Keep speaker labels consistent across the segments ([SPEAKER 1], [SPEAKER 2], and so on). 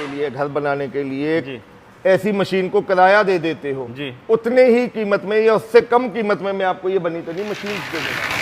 [SPEAKER 1] लिए, घर बनाने के लिए
[SPEAKER 2] जी
[SPEAKER 1] ऐसी मशीन को किराया दे देते हो
[SPEAKER 2] जी,
[SPEAKER 1] उतने ही कीमत में या उससे कम कीमत में मैं आपको ये बनी तनी मशीन दे दूंगा।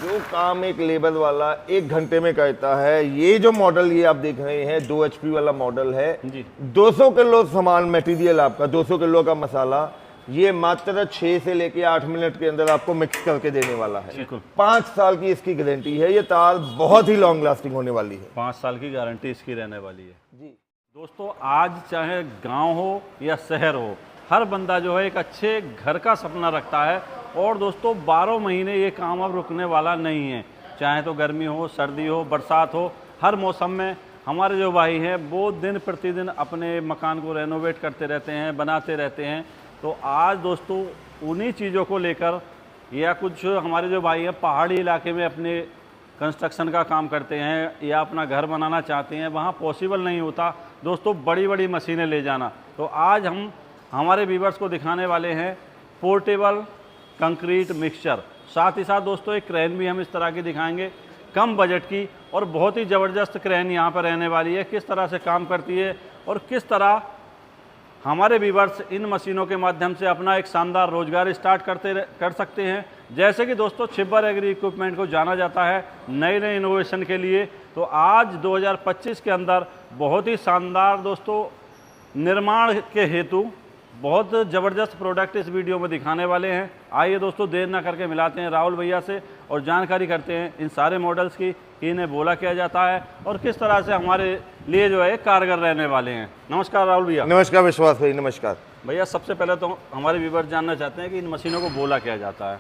[SPEAKER 1] जो काम एक लेबर वाला 1 घंटे में करता है, ये जो मॉडल ये आप देख रहे हैं 2 HP वाला मॉडल है
[SPEAKER 2] जी।
[SPEAKER 1] 200 किलो सामान मटेरियल आपका 200 किलो का मसाला ये मात्र 6 से लेके 8 मिनट के अंदर आपको मिक्स करके देने वाला है। 5 साल की इसकी गारंटी है। ये तार बहुत ही लॉन्ग लास्टिंग होने वाली है।
[SPEAKER 2] 5 साल की गारंटी इसकी रहने वाली है
[SPEAKER 1] जी
[SPEAKER 2] दोस्तों। आज चाहे गांव हो या शहर हो, हर बंदा जो है एक अच्छे घर का सपना रखता है। और दोस्तों 12 महीने ये काम अब रुकने वाला नहीं है। चाहे तो गर्मी हो, सर्दी हो, बरसात हो, हर मौसम में हमारे जो भाई हैं वो दिन प्रतिदिन अपने मकान को रेनोवेट करते रहते हैं, बनाते रहते हैं। तो आज दोस्तों उन्हीं चीज़ों को लेकर, या कुछ हमारे जो भाई हैं पहाड़ी इलाके में अपने कंस्ट्रक्शन का काम करते हैं या अपना घर बनाना चाहते हैं, वहाँ पॉसिबल नहीं होता दोस्तों बड़ी बड़ी मशीनें ले जाना। तो आज हम हमारे व्यूअर्स को दिखाने वाले हैं पोर्टेबल कंक्रीट मिक्सचर। साथ ही साथ दोस्तों एक क्रेन भी हम इस तरह की दिखाएंगे, कम बजट की और बहुत ही ज़बरदस्त क्रेन यहाँ पर रहने वाली है। किस तरह से काम करती है और किस तरह हमारे व्यूअर्स इन मशीनों के माध्यम से अपना एक शानदार रोजगार स्टार्ट कर सकते हैं। जैसे कि दोस्तों छिब्बर एग्री इक्विपमेंट को जाना जाता है नए नए इनोवेशन के लिए। तो आज 2025 के अंदर बहुत ही शानदार दोस्तों निर्माण के हेतु बहुत ज़बरदस्त प्रोडक्ट इस वीडियो में दिखाने वाले हैं। आइए दोस्तों देर ना करके मिलाते हैं राहुल भैया से और जानकारी करते हैं इन सारे मॉडल्स की कि इन्हें बोला किया जाता है और किस तरह से हमारे लिए जो है कारगर रहने वाले हैं। नमस्कार राहुल भैया।
[SPEAKER 1] नमस्कार विश्वास भाई। नमस्कार
[SPEAKER 2] भैया। सबसे पहले तो हमारे व्यूअर्स जानना चाहते हैं कि इन मशीनों को बोला किया जाता है।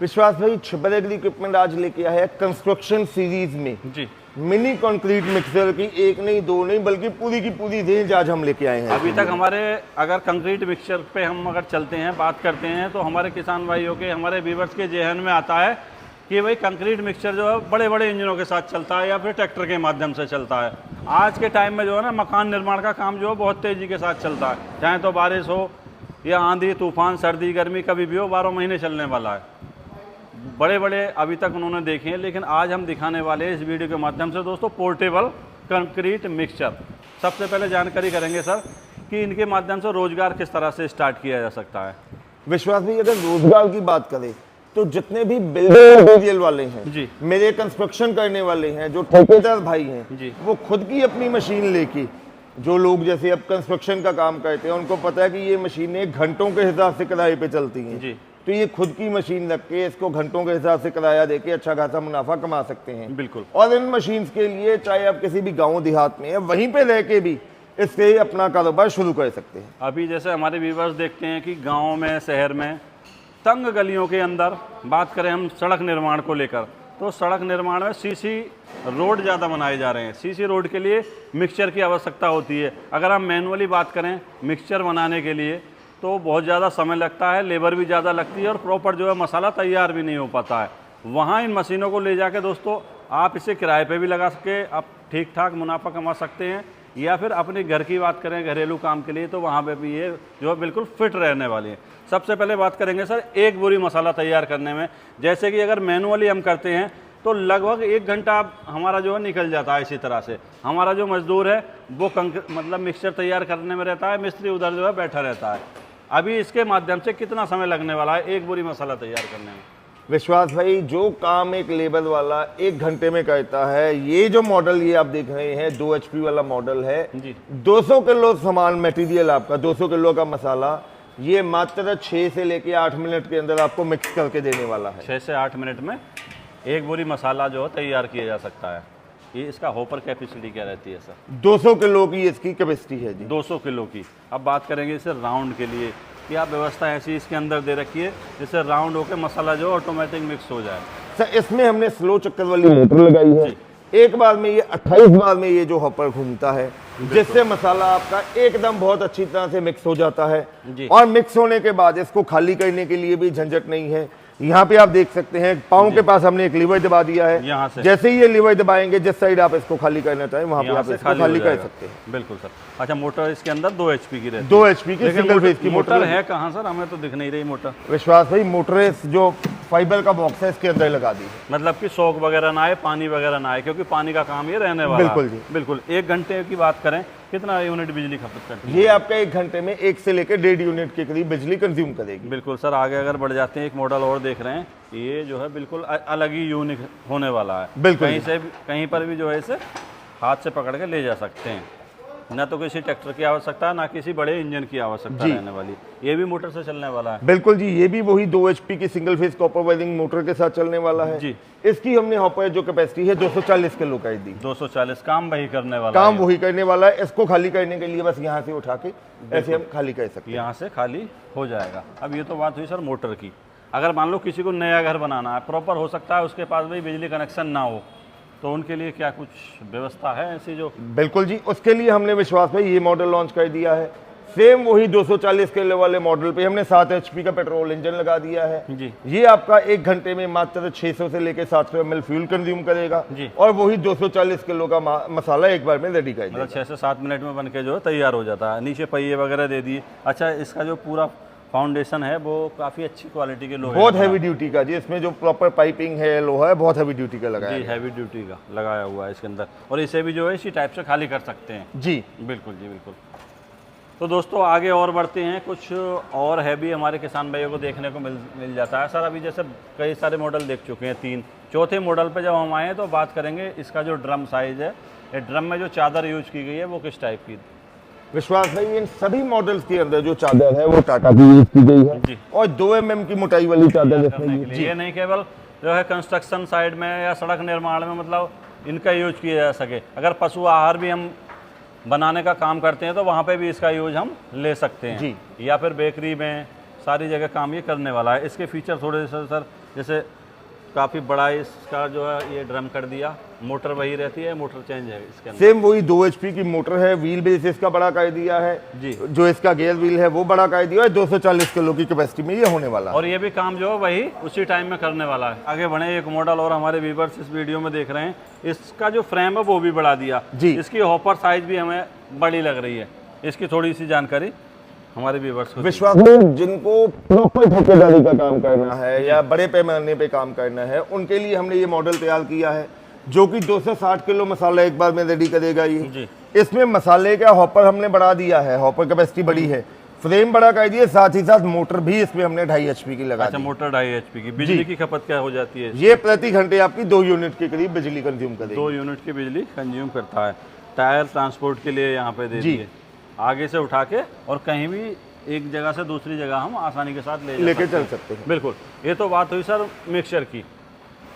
[SPEAKER 1] विश्वास भाई छिब्बर एग्री इक्विपमेंट आज लेके आया है कंस्ट्रक्शन सीरीज में
[SPEAKER 2] जी
[SPEAKER 1] मिनी कंक्रीट मिक्सर की 1 नहीं 2 नहीं बल्कि पूरी की पूरी रेंज आज हम लेके आए हैं।
[SPEAKER 2] अभी तक हमारे अगर कंक्रीट मिक्सचर पे हम अगर चलते हैं, बात करते हैं, तो हमारे किसान भाइयों के, हमारे व्यूअर्स के जहन में आता है कि भाई कंक्रीट मिक्सचर जो है बड़े बड़े इंजनों के साथ चलता है या फिर ट्रैक्टर के माध्यम से चलता है। आज के टाइम में जो है ना मकान निर्माण का काम जो है बहुत तेज़ी के साथ चलता है। चाहे तो बारिश हो या आंधी तूफान, सर्दी गर्मी, कभी भी हो, 12 महीने चलने वाला है। बड़े बड़े अभी तक उन्होंने देखे हैं, लेकिन आज हम दिखाने वाले हैं इस वीडियो के माध्यम से दोस्तों पोर्टेबल कंक्रीट मिक्सचर। सबसे पहले जानकारी करेंगे सर कि इनके माध्यम से रोजगार किस तरह से स्टार्ट किया जा सकता है।
[SPEAKER 1] विश्वास भाई अगर रोजगार की बात करें तो जितने भी बिल्डिंग मटेरियल वाले हैं
[SPEAKER 2] जी,
[SPEAKER 1] मेरे कंस्ट्रक्शन करने वाले हैं, जो ठेकेदार भाई हैं
[SPEAKER 2] जी,
[SPEAKER 1] वो खुद की अपनी मशीन लेके, जो लोग जैसे अब कंस्ट्रक्शन का काम करते हैं उनको पता है कि ये मशीनें घंटों के हिसाब से किराए पे चलती हैं
[SPEAKER 2] जी,
[SPEAKER 1] तो ये खुद की मशीन रख के इसको घंटों के हिसाब से किराया देके अच्छा खासा मुनाफा कमा सकते हैं।
[SPEAKER 2] बिल्कुल।
[SPEAKER 1] और इन मशीन के लिए चाहे आप किसी भी गाँव देहात में है वहीं पे रह के भी इससे अपना कारोबार शुरू कर सकते हैं।
[SPEAKER 2] अभी जैसे हमारे व्यूअर्स देखते हैं कि गाँव में, शहर में, तंग गलियों के अंदर, बात करें हम सड़क निर्माण को लेकर, तो सड़क निर्माण में सीसी रोड ज़्यादा बनाए जा रहे हैं। सीसी रोड के लिए मिक्सचर की आवश्यकता होती है। अगर हम मैनुअली बात करें मिक्सचर बनाने के लिए तो बहुत ज़्यादा समय लगता है, लेबर भी ज़्यादा लगती है और प्रॉपर जो है मसाला तैयार भी नहीं हो पाता है। वहाँ इन मशीनों को ले जाके दोस्तों आप इसे किराए पे भी लगा सके, आप ठीक ठाक मुनाफा कमा सकते हैं। या फिर अपने घर की बात करें घरेलू काम के लिए तो वहाँ पे भी ये जो है बिल्कुल फिट रहने वाली है। सबसे पहले बात करेंगे सर एक बोरी मसाला तैयार करने में। जैसे कि अगर मैनुअली हम करते हैं तो लगभग 1 घंटा हमारा जो है निकल जाता है। इसी तरह से हमारा जो मजदूर है वो मतलब मिक्सचर तैयार करने में रहता है, मिस्त्री उधर जो है बैठा रहता है। अभी इसके माध्यम से कितना समय लगने वाला है 1 बोरी मसाला तैयार करने में?
[SPEAKER 1] विश्वास भाई जो काम एक लेबर वाला 1 घंटे में करता है, ये जो मॉडल ये आप देख रहे हैं 2 HP वाला मॉडल है
[SPEAKER 2] जी।
[SPEAKER 1] 200 किलो सामान मटेरियल आपका 200 किलो का मसाला ये मात्र 6 से लेके 8 मिनट के अंदर आपको मिक्स करके देने वाला है।
[SPEAKER 2] 6 से 8 मिनट में 1 बोरी मसाला जो है तैयार किया जा सकता है। ये इसका होपर कैपेसिटी क्या रहती है सर?
[SPEAKER 1] 200 किलो की इसकी कैपेसिटी है जी।
[SPEAKER 2] 200 किलो की। अब बात करेंगे इसे राउंड के लिए कि आप व्यवस्था ऐसी इसके अंदर दे रखी है जिससे राउंड होकर मसाला जो ऑटोमेटिक मिक्स हो जाए।
[SPEAKER 1] सर इसमें हमने स्लो चक्कर वाली मोटर लगाई है। एक बार में ये 28 बार में ये जो हॉपर घूमता है जिससे मसाला आपका एकदम बहुत अच्छी तरह से मिक्स हो जाता है। और मिक्स होने के बाद इसको खाली करने के लिए भी झंझट नहीं है। यहाँ पे आप देख सकते हैं पाँव के पास हमने एक लीवर दबा दिया है।
[SPEAKER 2] यहाँ से
[SPEAKER 1] जैसे ही ये लीवर दबाएंगे जिस साइड आप इसको खाली करना चाहें वहाँ पे आप इसको खाली कर सकते हैं।
[SPEAKER 2] बिल्कुल सर। अच्छा मोटर इसके अंदर 2 HP की रहती है?
[SPEAKER 1] 2 HP की सिंगल फेज की
[SPEAKER 2] मोटर है कहाँ सर? हमें तो दिख नहीं रही मोटर।
[SPEAKER 1] विश्वास भाई मोटर जो फाइबर का बॉक्स है, इसके अंदर लगा दी है।
[SPEAKER 2] मतलब कि शौक वगैरह ना आए, पानी वगैरह ना आए, क्योंकि पानी का काम ये रहने वाला
[SPEAKER 1] बिल्कुल
[SPEAKER 2] है।
[SPEAKER 1] जी।
[SPEAKER 2] बिल्कुल। 1 घंटे की बात करें, कितना यूनिट बिजली खपत करती है?
[SPEAKER 1] ये आपका 1 घंटे में 1 से लेकर 1.5 यूनिट के करीब बिजली कंज्यूम करेगी।
[SPEAKER 2] बिल्कुल सर। आगे अगर बढ़ जाते हैं, एक मॉडल और देख रहे हैं, ये जो है बिल्कुल अलग ही यूनिक होने वाला है।
[SPEAKER 1] बिल्कुल।
[SPEAKER 2] कहीं पर भी जो है इसे हाथ से पकड़ के ले जा सकते हैं। ना तो किसी ट्रैक्टर की आवश्यकता है, ना किसी बड़े इंजन की आवश्यकता रहने वाली। ये भी मोटर से चलने वाला है।
[SPEAKER 1] बिल्कुल जी, ये भी वही 2 HP की single phase copper wiring motor के साथ चलने वाला है
[SPEAKER 2] जी।
[SPEAKER 1] इसकी हमने हॉपर जो कैपेसिटी है 240 किलो का दी।
[SPEAKER 2] 240 काम वही करने वाला
[SPEAKER 1] काम
[SPEAKER 2] है।
[SPEAKER 1] वही करने वाला है। इसको खाली करने के लिए बस यहाँ से उठा के ऐसे हम खाली कर सकते हैं।
[SPEAKER 2] यहाँ से खाली हो जाएगा। अब ये तो बात हुई सर मोटर की। अगर मान लो किसी को नया घर बनाना है, प्रॉपर हो सकता है उसके पास भी बिजली कनेक्शन ना हो, तो उनके लिए क्या कुछ व्यवस्था है ऐसी जो?
[SPEAKER 1] बिल्कुल जी, उसके लिए हमने विश्वास भाई ये मॉडल लॉन्च कर दिया है। सेम वही 240 किलो वाले मॉडल पे हमने 7 HP का पेट्रोल इंजन लगा दिया है
[SPEAKER 2] जी।
[SPEAKER 1] ये आपका 1 घंटे में मात्र 600 से लेकर 700 ml फ्यूल कंज्यूम करेगा
[SPEAKER 2] जी।
[SPEAKER 1] और वही 240 किलो का मसाला एक बार में रेडी कर देगा।
[SPEAKER 2] मतलब 6 से 7 मिनट में बन के जो है तैयार हो जाता है। नीचे पहिए वगैरह दे दिए। अच्छा, इसका जो पूरा फाउंडेशन है वो काफ़ी अच्छी क्वालिटी के लोहे
[SPEAKER 1] बहुत
[SPEAKER 2] का
[SPEAKER 1] हैवी ड्यूटी का जी, इसमें जो प्रॉपर पाइपिंग है लोहा है बहुत हैवी ड्यूटी का लगाया
[SPEAKER 2] जी,
[SPEAKER 1] है।
[SPEAKER 2] हैवी ड्यूटी का लगाया हुआ है इसके अंदर। और इसे भी जो है इसी टाइप से खाली कर सकते हैं।
[SPEAKER 1] जी
[SPEAKER 2] बिल्कुल जी, बिल्कुल। तो दोस्तों आगे और बढ़ते हैं। कुछ और हैवी हमारे किसान भाइयों को देखने को मिल जाता है। सर अभी जैसे कई सारे मॉडल देख चुके हैं, 3 चौथे मॉडल पे जब हम आए तो बात करेंगे इसका जो ड्रम साइज़ है। ये ड्रम में जो चादर यूज की गई है वो किस टाइप की?
[SPEAKER 1] विश्वास भाई इन सभी मॉडल्स के अंदर जो चादर है वो टाटा की यूज की गई है
[SPEAKER 2] जी।
[SPEAKER 1] और 2 mm की मोटाई वाली चादर इसमें
[SPEAKER 2] करने के लिए। ये नहीं केवल जो है कंस्ट्रक्शन साइड में या सड़क निर्माण में मतलब इनका यूज किया जा सके। अगर पशु आहार भी हम बनाने का काम करते हैं तो वहाँ पे भी इसका यूज हम ले सकते हैं
[SPEAKER 1] जी।
[SPEAKER 2] या फिर बेकरी में, सारी जगह काम ये करने वाला है। इसके फीचर थोड़े से सर, जैसे काफ़ी बड़ा इसका जो है ये ड्रम कर दिया, मोटर वही रहती है, मोटर चेंज है इसके अंदर।
[SPEAKER 1] सेम वही 2 HP की मोटर है, व्हील बेस इसका बड़ा कर दिया है
[SPEAKER 2] जी।
[SPEAKER 1] जो इसका गियर व्हील है वो बड़ा कर दिया है। 240 किलो की कैपेसिटी में ये होने वाला है
[SPEAKER 2] और ये भी काम जो है वही उसी टाइम में करने वाला है। आगे बढ़े, एक मॉडल और हमारे व्यूअर्स इस वीडियो में देख रहे हैं, इसका जो फ्रेम है वो भी बढ़ा दिया
[SPEAKER 1] जी।
[SPEAKER 2] इसकी हॉपर साइज भी हमें बड़ी लग रही है। इसकी थोड़ी सी जानकारी हमारे व्यूअर्स को।
[SPEAKER 1] विश्वास में जिनको प्रॉपर ठेकेदारी का काम करना है या बड़े पैमाने पे काम करना है उनके लिए हमने ये मॉडल तैयार किया है जो कि 260 किलो मसाला एक बार में रेडी करेगा ये
[SPEAKER 2] जी।
[SPEAKER 1] इसमें मसाले का हॉपर हमने बढ़ा दिया है, हॉपर कैपेसिटी बड़ी है, फ्रेम बड़ा कर दिया, साथ ही साथ मोटर भी इसमें हमने 2.5 HP की लगा
[SPEAKER 2] अच्छा,
[SPEAKER 1] दी।
[SPEAKER 2] मोटर 2.5 HP की। बिजली की खपत क्या हो जाती है?
[SPEAKER 1] ये प्रति घंटे आपकी 2 यूनिट के करीब बिजली कंज्यूम करेगी।
[SPEAKER 2] 2 यूनिट की बिजली कंज्यूम करता है। टायर ट्रांसपोर्ट के लिए यहाँ पे दे दिए, आगे से उठा के और कहीं भी एक जगह से दूसरी जगह हम आसानी के साथ लेके
[SPEAKER 1] चल सकते हैं।
[SPEAKER 2] बिल्कुल। ये तो बात हुई सर मिक्सचर की।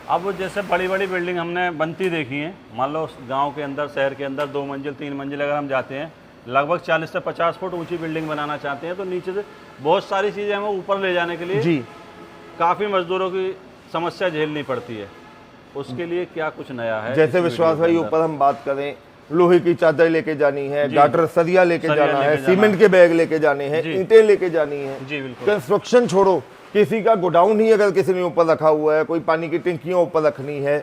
[SPEAKER 2] अब जैसे बड़ी बड़ी बिल्डिंग हमने बनती देखी हैं, मान लो गांव के अंदर, शहर के अंदर 2 मंजिल 3 मंजिल अगर हम जाते हैं, लगभग 40 से 50 फुट ऊंची बिल्डिंग बनाना चाहते हैं तो नीचे से बहुत सारी चीज़ें हमें ऊपर ले जाने के लिए
[SPEAKER 1] जी
[SPEAKER 2] काफ़ी मजदूरों की समस्या झेलनी पड़ती है। उसके लिए क्या कुछ नया है?
[SPEAKER 1] जैसे विश्वास भाई ऊपर हम बात करें, लोहे की चादर लेके जानी है, गाटर सरिया लेके जाना है, सीमेंट के बैग लेके जाने हैं, ईंटें लेके जानी है।
[SPEAKER 2] जी बिल्कुल।
[SPEAKER 1] कंस्ट्रक्शन छोड़ो, किसी का गोडाउन ही अगर किसी ने ऊपर रखा हुआ है, कोई पानी की टंकियां ऊपर रखनी है,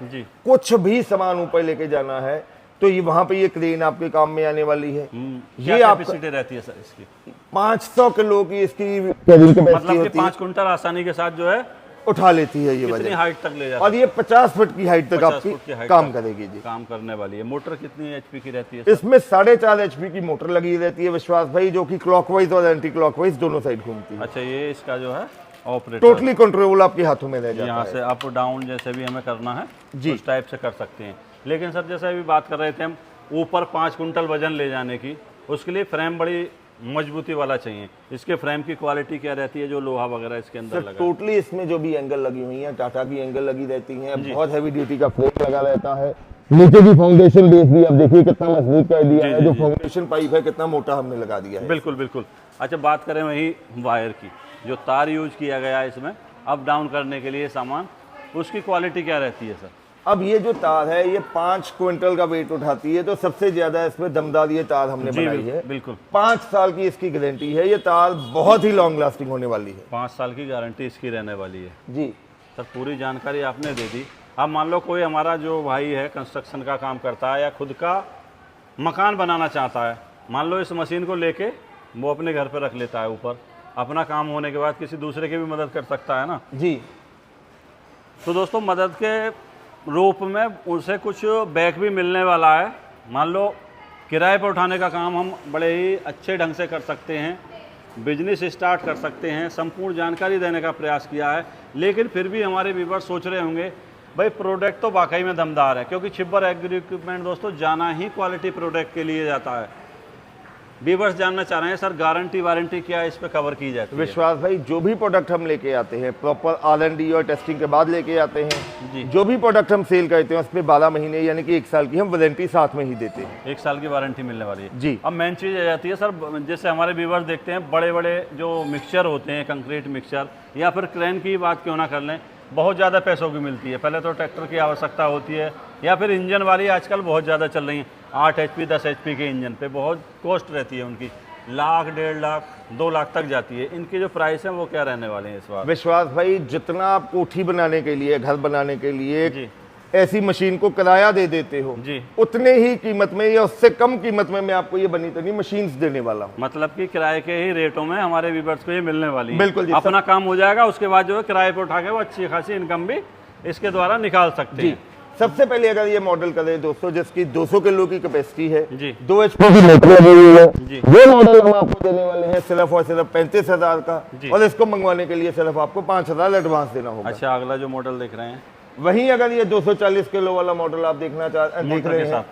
[SPEAKER 1] कुछ भी सामान ऊपर लेके जाना है तो ये वहां पे ये क्रेन आपके काम में आने वाली है।
[SPEAKER 2] ये कैपेसिटी रहती है सर इसकी?
[SPEAKER 1] 500 किलो की इसकी कैरिंग कैपेसिटी
[SPEAKER 2] मतलब कि
[SPEAKER 1] होती है,
[SPEAKER 2] 5 कुंटल आसानी के साथ जो है
[SPEAKER 1] उठा लेती है ये
[SPEAKER 2] कितनी
[SPEAKER 1] वजन,
[SPEAKER 2] हाइट तक ले जाती
[SPEAKER 1] और ये 50 फुट की हाइट तक
[SPEAKER 2] 50
[SPEAKER 1] आपकी
[SPEAKER 2] फुट की हाइट
[SPEAKER 1] काम
[SPEAKER 2] तक
[SPEAKER 1] करेगी जी।
[SPEAKER 2] काम करने वाली है। मोटर कितनी HP की रहती है सर?
[SPEAKER 1] इसमें 4.5 HP की मोटर लगी रहती है विश्वास भाई, जो कि क्लॉकवाइज और एंटी क्लॉकवाइज दोनों साइड घूमती है।
[SPEAKER 2] अच्छा, ये इसका जो है ऑपरेटर
[SPEAKER 1] टोटली कंट्रोल आपके हाथों में रह जाता
[SPEAKER 2] यहाँ
[SPEAKER 1] है।
[SPEAKER 2] से अप डाउन जैसे भी हमें करना है
[SPEAKER 1] जी।
[SPEAKER 2] उस टाइप से कर सकते हैं। लेकिन सर जैसे अभी बात कर रहे थे हम ऊपर 5 कुंटल वजन ले जाने की, उसके लिए फ्रेम बड़ी मजबूती वाला चाहिए। इसके फ्रेम की क्वालिटी क्या रहती है जो लोहा वगैरह इसके अंदर
[SPEAKER 1] सर
[SPEAKER 2] लगा?
[SPEAKER 1] टोटली इसमें जो भी एंगल लगी हुई है टाटा की एंगल लगी रहती है, बहुत हैवी ड्यूटी का फ्रेम लगा रहता है। नीचे की फाउंडेशन बेस भी अब देखिए कितना मजबूत कर दिया है, जो फाउंडेशन पाइप है कितना मोटा हमने लगा दिया है।
[SPEAKER 2] बिल्कुल बिल्कुल। अच्छा, बात करें वही वायर की, जो तार यूज किया गया है इसमें अप डाउन करने के लिए सामान, उसकी क्वालिटी क्या रहती है सर?
[SPEAKER 1] अब ये जो तार है ये 5 क्विंटल का वेट उठाती है, तो सबसे ज्यादा इसमें दमदार ये तार हमने बनाई है।
[SPEAKER 2] बिल्कुल।
[SPEAKER 1] 5 साल की इसकी गारंटी है, ये तार बहुत ही लॉन्ग लास्टिंग होने वाली है।
[SPEAKER 2] 5 साल की गारंटी इसकी रहने वाली है
[SPEAKER 1] जी
[SPEAKER 2] सर। पूरी जानकारी आपने दे दी। अब मान लो कोई हमारा जो भाई है कंस्ट्रक्शन का काम करता है या खुद का मकान बनाना चाहता है, मान लो इस मशीन को लेके वो अपने घर पर रख लेता है ऊपर, अपना काम होने के बाद किसी दूसरे की भी मदद कर सकता है ना?
[SPEAKER 1] जी।
[SPEAKER 2] तो दोस्तों मदद के रूप में उनसे कुछ बैक भी मिलने वाला है। मान लो किराए पर उठाने का काम हम बड़े ही अच्छे ढंग से कर सकते हैं, बिजनेस स्टार्ट कर सकते हैं, संपूर्ण जानकारी देने का प्रयास किया है। लेकिन फिर भी हमारे व्यूअर्स सोच रहे होंगे भाई प्रोडक्ट तो वाकई में दमदार है, क्योंकि छिब्बर एग्री इक्विपमेंट दोस्तों जाना ही क्वालिटी प्रोडक्ट के लिए जाता है। व्यूअर्स जानना चाह रहे हैं सर गारंटी वारंटी क्या इस पे कवर की जाती है?
[SPEAKER 1] विश्वास भाई, जो भी प्रोडक्ट हम लेके आते हैं प्रॉपर R&D और टेस्टिंग के बाद लेके आते हैं
[SPEAKER 2] जी।
[SPEAKER 1] जो भी प्रोडक्ट हम सेल करते हैं उस पर 12 महीने यानी कि 1 साल की हम वारंटी साथ में ही देते हैं।
[SPEAKER 2] 1 साल की वारंटी मिलने वाली है
[SPEAKER 1] जी।
[SPEAKER 2] अब मेन चीज़ आ जाती है सर, जैसे हमारे व्यूअर्स देखते हैं बड़े बड़े जो मिक्सचर होते हैं, कंक्रीट मिक्सचर या फिर क्रेन की बात क्यों ना कर लें, बहुत ज़्यादा पैसों की मिलती है। पहले तो ट्रैक्टर की आवश्यकता होती है, या फिर इंजन वाली आजकल बहुत ज़्यादा चल रही हैं 8 HP 10 HP के इंजन पे बहुत कॉस्ट रहती है उनकी, लाख 1.5 लाख 2 लाख तक जाती है। इनकी जो प्राइस है वो क्या रहने वाले हैं इस बार?
[SPEAKER 1] विश्वास भाई, जितना आप कोठी बनाने के लिए, घर बनाने के लिए
[SPEAKER 2] जी
[SPEAKER 1] ऐसी मशीन को किराया दे देते हो
[SPEAKER 2] जी,
[SPEAKER 1] उतने ही कीमत में या उससे कम कीमत में मैं आपको ये बनी तनी मशीन्स देने वाला हूँ।
[SPEAKER 2] मतलब कि किराए के ही रेटों में हमारे व्यूअर्स को ये मिलने वाली है।
[SPEAKER 1] बिल्कुल जी,
[SPEAKER 2] अपना काम हो जाएगा, उसके बाद जो है किराए पर उठा के वो अच्छी खासी इनकम भी इसके द्वारा निकाल सकते हैं।
[SPEAKER 1] सबसे पहले अगर ये मॉडल करें दोस्तों जिसकी 200 किलो की कैपेसिटी है,
[SPEAKER 2] जी
[SPEAKER 1] 2 HP की मोटर लगी हुई है,
[SPEAKER 2] जी
[SPEAKER 1] ये मॉडल हम आपको देने वाले हैं सिर्फ और सिर्फ 35,000 का,
[SPEAKER 2] जी।
[SPEAKER 1] और इसको मंगवाने के लिए सिर्फ आपको 5,000 एडवांस देना होगा।
[SPEAKER 2] अच्छा, अगला जो मॉडल देख रहे हैं
[SPEAKER 1] वहीं अगर ये 240 किलो वाला मॉडल आप देख रहे हैं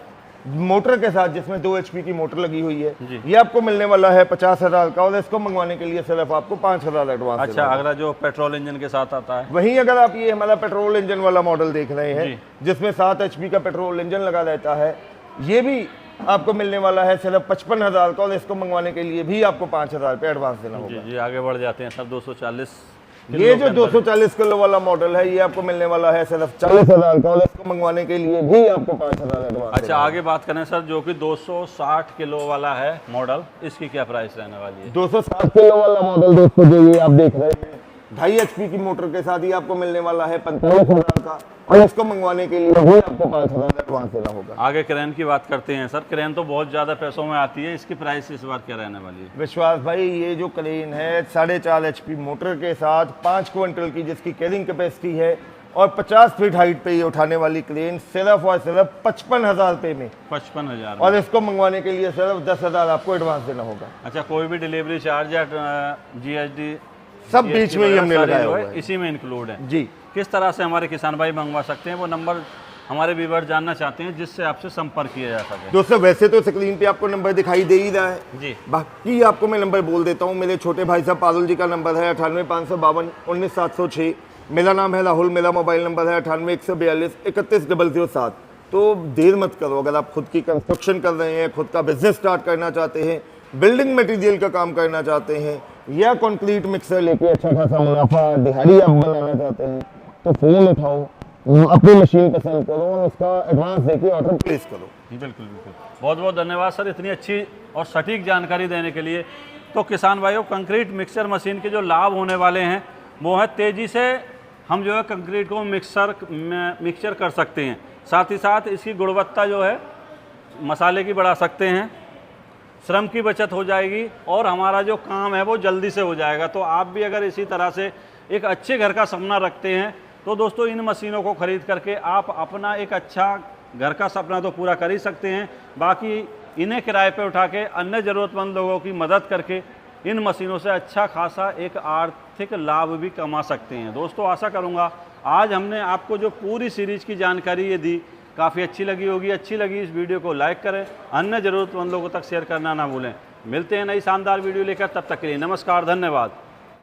[SPEAKER 1] मोटर के साथ जिसमें 2 HP की मोटर लगी हुई है,
[SPEAKER 2] जी।
[SPEAKER 1] ये आपको मिलने वाला है 50,000 का, और इसको मंगवाने के लिए सिर्फ आपको 5,000 एडवांस।
[SPEAKER 2] अच्छा, अगला जो पेट्रोल इंजन के साथ आता है,
[SPEAKER 1] वहीं अगर आप ये हमारा पेट्रोल इंजन वाला मॉडल देख रहे
[SPEAKER 2] जी।
[SPEAKER 1] हैं जिसमें 7 HP का पेट्रोल इंजन लगा रहता है, ये भी आपको मिलने वाला है सिर्फ 55,000 का, और इसको मंगवाने के लिए भी आपको 5,000 रुपये एडवांस देना होगा।
[SPEAKER 2] जी जी, आगे बढ़ जाते हैं सर। 240
[SPEAKER 1] ये जो 240 किलो वाला मॉडल है ये आपको मिलने वाला है सिर्फ 40,000 का, और इसको मंगवाने के लिए भी आपको 5,000 एडवांस।
[SPEAKER 2] अच्छा, आगे बात करें सर जो कि 260 किलो वाला है मॉडल, इसकी क्या प्राइस रहने वाली है?
[SPEAKER 1] 260 किलो वाला मॉडल दोस्तों जो ये आप देख रहे हैं 2.5 HP की मोटर के साथ ही आपको मिलने वाला है 45,000 का, और इसको मंगवाने के लिए भी आपको 5,000 एडवांस देना होगा।
[SPEAKER 2] आगे क्रेन की बात करते हैं सर। क्रेन तो बहुत ज़्यादा पैसों में आती है, इसकी प्राइस इस बार क्या रहने वाली है?
[SPEAKER 1] विश्वास भाई, ये जो क्रेन है 4.5 HP मोटर के साथ 5 क्विंटल की जिसकी कैरिंग कैपेसिटी है और 50 फीट हाइट पे ये उठाने वाली क्रेन सिर्फ और सिर्फ 55,000 रुपये में,
[SPEAKER 2] 55,000।
[SPEAKER 1] और इसको मंगवाने के लिए सिर्फ 10,000 आपको एडवांस देना होगा।
[SPEAKER 2] अच्छा, कोई भी डिलीवरी चार्ज या GST
[SPEAKER 1] सब बीच में ही हमने लगाया हुआ है,
[SPEAKER 2] इसी में इंक्लूड है
[SPEAKER 1] जी।
[SPEAKER 2] किस तरह से हमारे किसान भाई मंगवा सकते हैं, वो नंबर हमारे व्यूअर जानना चाहते हैं जिससे आपसे संपर्क किया जा सके।
[SPEAKER 1] दोस्तों वैसे तो स्क्रीन पे आपको नंबर दिखाई दे ही रहा है
[SPEAKER 2] जी,
[SPEAKER 1] बाकी आपको मैं नंबर बोल देता हूँ। मेरे छोटे भाई साहब पारुल जी का नंबर है 98,552 19,706। मेरा नाम है राहुल, मेरा मोबाइल नंबर है 98,142 31,007। तो देर मत करो, अगर आप खुद की कंस्ट्रक्शन कर रहे हैं, खुद का बिजनेस स्टार्ट करना चाहते हैं, बिल्डिंग मटेरियल का काम करना चाहते हैं, या कंक्रीट मिक्सर लेके अच्छा खासा मुनाफा दिहाड़ी आप बनाना चाहते हैं, तो फोन उठाओ, अपनी मशीन पसंद करो और उसका एडवांस देके ऑर्डर प्लेस करो।
[SPEAKER 2] बिल्कुल बिल्कुल। बहुत बहुत धन्यवाद सर इतनी अच्छी और सटीक जानकारी देने के लिए। तो किसान भाइयों, कंक्रीट मिक्सर मशीन के जो लाभ होने वाले हैं वो है तेज़ी से हम जो है कंक्रीट को मिक्सचर कर सकते हैं, साथ ही साथ इसकी गुणवत्ता जो है मसाले की बढ़ा सकते हैं, श्रम की बचत हो जाएगी और हमारा जो काम है वो जल्दी से हो जाएगा। तो आप भी अगर इसी तरह से एक अच्छे घर का सपना रखते हैं तो दोस्तों इन मशीनों को ख़रीद करके आप अपना एक अच्छा घर का सपना तो पूरा कर ही सकते हैं, बाकी इन्हें किराए पे उठा के अन्य ज़रूरतमंद लोगों की मदद करके इन मशीनों से अच्छा खासा एक आर्थिक लाभ भी कमा सकते हैं। दोस्तों आशा करूँगा आज हमने आपको जो पूरी सीरीज़ की जानकारी ये दी काफ़ी अच्छी लगी होगी। अच्छी लगी इस वीडियो को लाइक करें, अन्य ज़रूरतमंद लोगों तक शेयर करना ना भूलें। मिलते हैं नई शानदार वीडियो लेकर, तब तक के लिए नमस्कार, धन्यवाद।